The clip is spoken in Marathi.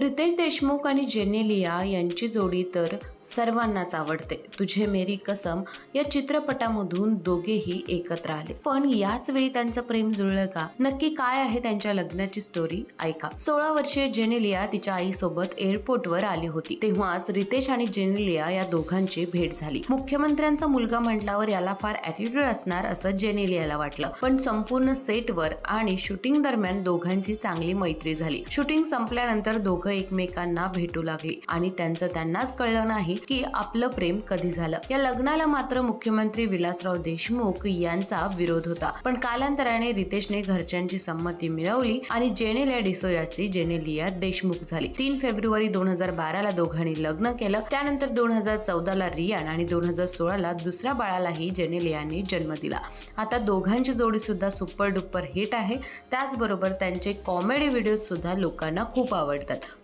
रितेश देशमुख आणि जेनेलिया यांची जोडी तर सर्वांनाच आवडते. तुझे मेरी कसम या चित्रपटामधून दोघेही एकत्र आले, पण याच वेळी त्यांचं प्रेम जुळलं का? नक्की काय आहे त्यांच्या लग्नाची स्टोरी? ऐका. 16 वर्षीय जेनेलिया तिच्या आईसोबत एअरपोर्टवर आली होती. तेव्हाच रितेश आणि जेनेलिया या दोघांची भेट झाली. मुख्यमंत्र्यांचा मुलगा म्हटल्यावर याला फार ॲटिट्यूड असणार असं जेनेलियाला वाटलं, पण संपूर्ण सेटवर आणि शूटिंग दरम्यान दोघांची चांगली मैत्री झाली. शूटिंग संपल्यानंतर दोघं एकमेकांना भेटू लागली आणि त्यांनाच कळलं नाही की आपलं प्रेम कधी झालं. या लग्नाला मात्र मुख्यमंत्री विलासराव देशमुख यांचा विरोध होता, पण कालांतराने रितेशने घरच्यांची संमती मिळवली आणि जेनेलिया डिसोजाची जेनेलिया देशमुख झाली. 3 फेब्रुवारी 2012 ला दोघांनी लग्न केलं. त्यानंतर 2014 ला रियान आणि 2016 ला दुसऱ्या बाळालाही जेनेलियाने जन्म दिला. आता दोघांची जोडी सुद्धा सुपर डुपर हिट आहे. त्याचबरोबर त्यांचे कॉमेडी व्हिडिओ सुद्धा लोकांना खूप आवडतात.